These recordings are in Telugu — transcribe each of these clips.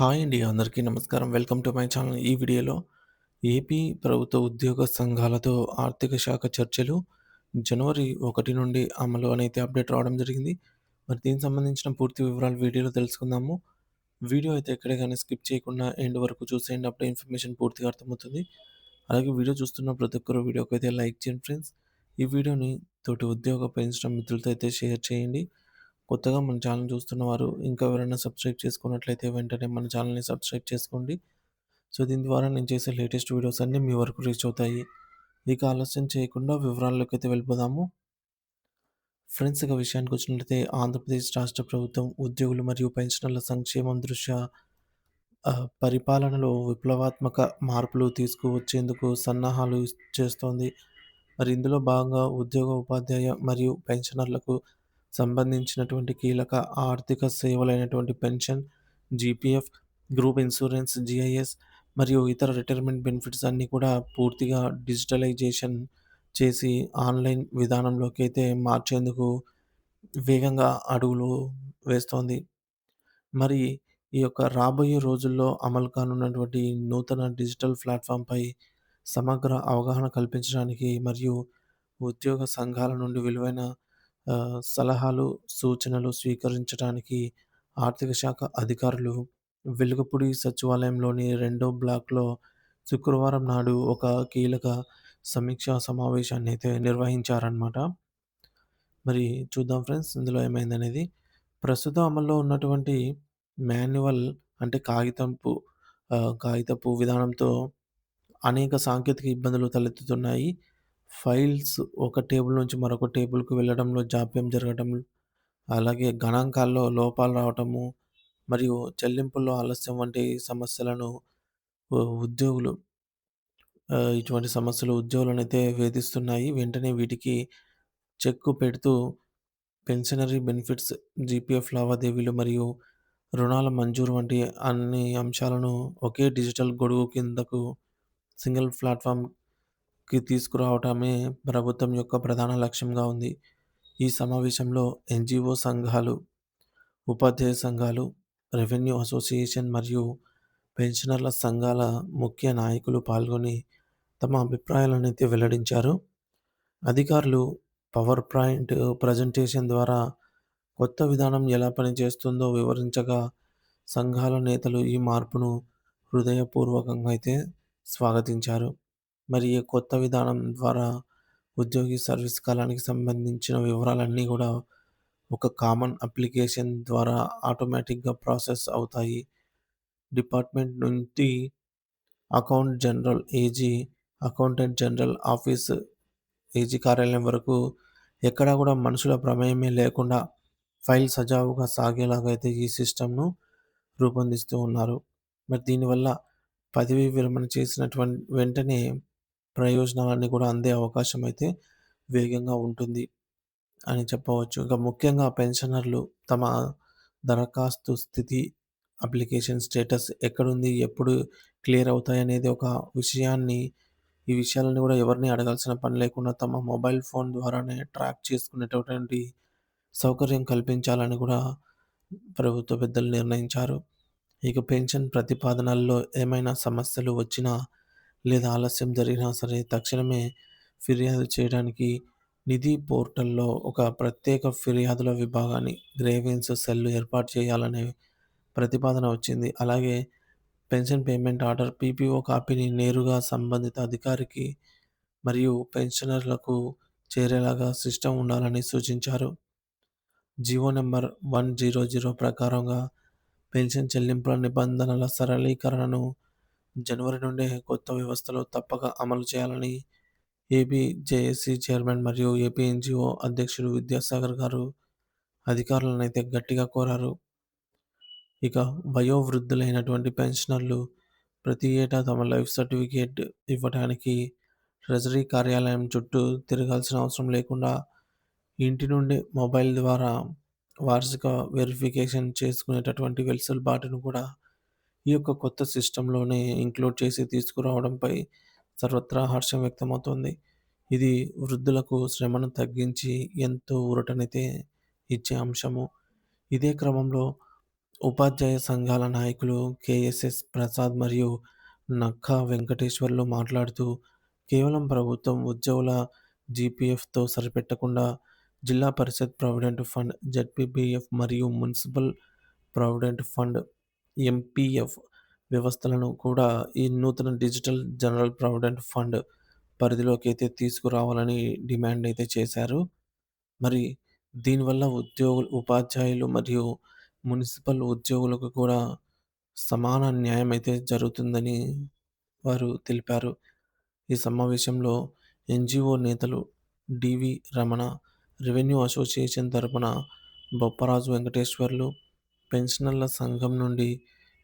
హాయ్ అండి. అందరికీ నమస్కారం. Welcome to my channel. ఈ వీడియోలో ఏపీ ప్రభుత్వ ఉద్యోగ సంఘాలతో ఆర్థిక శాఖ చర్చలు జనవరి 1 నుండి అమలు అనైతే అప్డేట్ రావడం జరిగింది. మరి దీనికి సంబంధించిన పూర్తి వివరాలు వీడియోలో తెలుసుకుందాము. వీడియో అయితే ఎక్కడ గాని స్కిప్ చేయకుండా ఎండ్ వరకు చూసేయండి. అప్పుడే ఇన్ఫర్మేషన్ పూర్తిగా అర్థమవుతుంది. అలాగే వీడియో చూస్తున్న ప్రతి ఒక్కరు వీడియోకైతే లైక్ చేయండి ఫ్రెండ్స్. ఈ వీడియోని తోటి ఉద్యోగ పెన్షన్ మిత్రులతో అయితే షేర్ చేయండి. కొత్తగా మన ఛానల్ చూస్తున్నవారు ఇంకా ఎవరైనా సబ్స్క్రైబ్ చేసుకున్నట్లయితే వెంటనే మన ఛానల్‌ని సబ్స్క్రైబ్ చేసుకోండి. సో, దీని ద్వారా నేను చేసే లేటెస్ట్ వీడియోస్ అన్నీ మీ వరకు రీచ్ అవుతాయి. ఇక ఆలస్యం చేయకుండా వివరాల్లోకైతే వెళ్ళిపోదాము. ఫ్రెండ్స్ ఇక విషయానికొచ్చినట్లయితే ఆంధ్రప్రదేశ్ రాష్ట్ర ప్రభుత్వం ఉద్యోగులు మరియు పెన్షనర్ల సంక్షేమం దృష్ట్యా పరిపాలనలో విప్లవాత్మక మార్పులు తీసుకువచ్చేందుకు సన్నాహాలు చేస్తోంది. మరి ఇందులో భాగంగా ఉద్యోగ, ఉపాధ్యాయ మరియు పెన్షనర్లకు సంబంధించినటువంటి కీలక ఆర్థిక సేవలైనటువంటి pension, GPF, group insurance, GIS మరియు ఇతర రిటైర్మెంట్ బెనిఫిట్స్ అన్నీ కూడా పూర్తిగా డిజిటలైజేషన్ చేసి ఆన్‌లైన్ విధానంలోకి అయితే మార్చేందుకు వేగంగా అడుగులు వేస్తోంది. మరి ఈ యొక్క రాబోయే రోజుల్లో అమలు కానున్నటువంటి నూతన డిజిటల్ ప్లాట్‌ఫామ్‌పై సమగ్ర అవగాహన కల్పించడానికి మరియు ఉద్యోగ సంఘాల నుండి విలువైన సలహాలు, సూచనలు స్వీకరించడానికి ఆర్థిక శాఖ అధికారులు వెలుగపూడి సచివాలయంలోని రెండో బ్లాక్‌లో శుక్రవారం నాడు ఒక కీలక సమీక్షా సమావేశాన్నయితే నిర్వహించారనమాట. మరి చూద్దాం ఫ్రెండ్స్ ఇందులో ఏమైందనేది. ప్రస్తుతం అమల్లో ఉన్నటువంటి మాన్యువల్ అంటే కాగితపు విధానంతో అనేక సాంకేతిక ఇబ్బందులు తలెత్తుతున్నాయి. ఫైల్స్ ఒక టేబుల్ నుంచి మరొక టేబుల్‌కి వెళ్ళడంలో జాప్యం జరగడం, అలాగే గణాంకాల్లో లోపాలు రావటము, మరియు చెల్లింపుల్లో ఆలస్యం వంటి సమస్యలను ఉద్యోగులు ఇటువంటి సమస్యలు ఉద్యోగులనైతే వేధిస్తున్నాయి. వెంటనే వీటికి చెక్కు పెడుతూ పెన్షనరీ బెనిఫిట్స్, జీపీఎఫ్ లావాదేవీలు మరియు రుణాల మంజూరు వంటి అన్ని అంశాలను ఒకే డిజిటల్ గొడుగు కిందకు సింగిల్ ప్లాట్‌ఫామ్‌కి తీసుకురావటమే ప్రభుత్వం యొక్క ప్రధాన లక్ష్యంగా ఉంది. ఈ సమావేశంలో ఎన్‌జీఓ సంఘాలు, ఉపాధ్యాయ సంఘాలు, రెవెన్యూ అసోసియేషన్ మరియు పెన్షనర్ల సంఘాల ముఖ్య నాయకులు పాల్గొని తమ అభిప్రాయాలనైతే వెల్లడించారు. అధికారులు పవర్ పాయింట్ ప్రజెంటేషన్ ద్వారా కొత్త విధానం ఎలా పనిచేస్తుందో వివరించగా, సంఘాల నేతలు ఈ మార్పును హృదయపూర్వకంగా అయితే స్వాగతించారు. మరి ఈ కొత్త విధానం ద్వారా ఉద్యోగి సర్వీస్ కాలానికి సంబంధించిన వివరాలన్నీ గూడా ఒక కామన్ అప్లికేషన్ ద్వారా ఆటోమేటిక్‌గా ప్రాసెస్ అవుతాయి. డిపార్ట్‌మెంట్ నుండి account general AG, accountant general office AG కార్యాలయం వరకు ఎక్కడా గూడా మనుషుల ప్రమేయమే లేకుండా ఫైల్ సజావుగా సాగేలాగా అయితే ఈ సిస్టమ్‌ను రూపొందిస్తూ ఉన్నారు. మరి దీనివల్ల పదవీ విరమణ వెంటనే ప్రయోజనాలన్నీ కూడా అందే అవకాశం అయితే వేగంగా ఉంటుంది అని చెప్పవచ్చు. ఇంకా ముఖ్యంగా పెన్షనర్లు తమ దరఖాస్తు స్థితి, అప్లికేషన్ స్టేటస్ ఎక్కడుంది? ఎప్పుడు క్లియర్ అవుతాయనేది ఒక విషయాన్ని ఈ విషయాలను గూడా ఎవరిని అడగాల్సిన పని లేకుండా తమ మొబైల్ ఫోన్ ద్వారానే ట్రాక్ చేసుకునేటటువంటి సౌకర్యం కల్పించాలని గూడా ప్రభుత్వ పెద్దలు నిర్ణయించారు. ఇక పెన్షన్ ప్రతిపాదనల్లో ఏమైనా సమస్యలు వచ్చినా లేదా ఆలస్యం జరిగినా సరే తక్షణమే ఫిర్యాదు చేయడానికి నిధి పోర్టల్‌లో ఒక ప్రత్యేక ఫిర్యాదుల విభాగాన్ని గ్రీవెన్స్ సెల్ ఏర్పాటు చేయాలనే ప్రతిపాదన వచ్చింది. అలాగే పెన్షన్ పేమెంట్ ఆర్డర్ పీపీఓ కాపీని నేరుగా సంబంధిత అధికారికి మరియు పెన్షనర్లకు చేరేలాగా సిస్టమ్ ఉండాలని సూచించారు. జీవో నంబర్ 100 ప్రకారంగా పెన్షన్ చెల్లింపుల నిబంధనల సరళీకరణను జనవరి నుండే కొత్త వ్యవస్థలో తప్పక అమలు చేయాలని ఏపీ జేఏసీ చైర్మన్ మరియు ఏపీ ఎన్‌జీఓ అధ్యక్షుడు విద్యాసాగర్ గారు అధికారులనైతే గట్టిగా కోరారు. ఇక వయోవృద్ధులైనటువంటి పెన్షనర్లు ప్రతి ఏటా తమ లైఫ్ సర్టిఫికేట్ ఇవ్వటానికి ట్రెజరీ కార్యాలయం చుట్టూ తిరగాల్సిన అవసరం లేకుండా ఇంటి నుండే మొబైల్ ద్వారా వార్షిక వెరిఫికేషన్ చేసుకునేటటువంటి వెసులుబాటును కూడా ఈ యొక్క కొత్త సిస్టమ్‌లోనే ఇంక్లూడ్ చేసి తీసుకురావడంపై సర్వత్రా హర్షం వ్యక్తమవుతోంది. ఇది వృద్ధులకు శ్రమను తగ్గించి ఎంతో ఊరటనైతే ఇచ్చే అంశము. ఇదే క్రమంలో ఉపాధ్యాయ సంఘాల నాయకులు కేఎస్ఎస్ ప్రసాద్ మరియు నక్కా వెంకటేశ్వర్లు మాట్లాడుతూ, కేవలం ప్రభుత్వం ఉద్యోగుల జీపీఎఫ్‌తో సరిపెట్టకుండా జిల్లా పరిషత్ ప్రావిడెంట్ ఫండ్, జెడ్పీపీఎఫ్ మరియు మున్సిపల్ ప్రావిడెంట్ ఫండ్ ఎంపీఎఫ్ వ్యవస్థలను కూడా ఈ నూతన డిజిటల్ జనరల్ ప్రావిడెంట్ ఫండ్ పరిధిలోకి అయితే తీసుకురావాలని డిమాండ్ అయితే చేశారు. మరి దీనివల్ల ఉపాధ్యాయులు మరియు మున్సిపల్ ఉద్యోగులకు కూడా సమాన న్యాయం అయితే జరుగుతుందని వారు తెలిపారు. ఈ సమావేశంలో ఎన్‌జీఓ నేతలు డివి రమణ, రెవెన్యూ అసోసియేషన్ తరపున బొప్పరాజు వెంకటేశ్వర్లు, పెన్షనర్ల సంఘం నుండి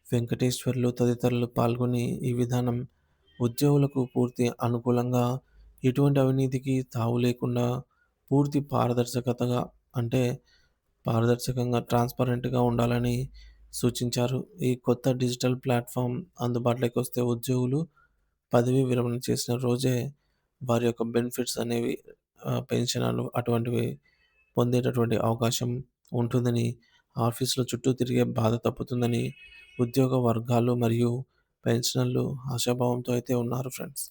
వెంకటేశ్వర్లు తదితరులు పాల్గొని ఈ విధానం ఉద్యోగులకు పూర్తి అనుకూలంగా, ఎటువంటి అవినీతికి తావు లేకుండా పూర్తి పారదర్శకతగా అంటే పారదర్శకంగా, ట్రాన్స్‌పరెంట్‌గా ఉండాలని సూచించారు. ఈ కొత్త డిజిటల్ ప్లాట్‌ఫార్మ్ అందుబాటులోకి వస్తే ఉద్యోగులు పదవీ విరమణ చేసిన రోజే వారి యొక్క బెనిఫిట్స్ అనేవి పెన్షన్‌లు అటువంటివి పొందేటటువంటి అవకాశం ఉంటుందని, ఆఫీసుల చుట్టూ తిరిగే బాధ తప్పుతుందని ఉద్యోగ వర్గాలు మరియు పెన్షనర్లు ఆశాభావంతో అయితే ఉన్నారు ఫ్రెండ్స్.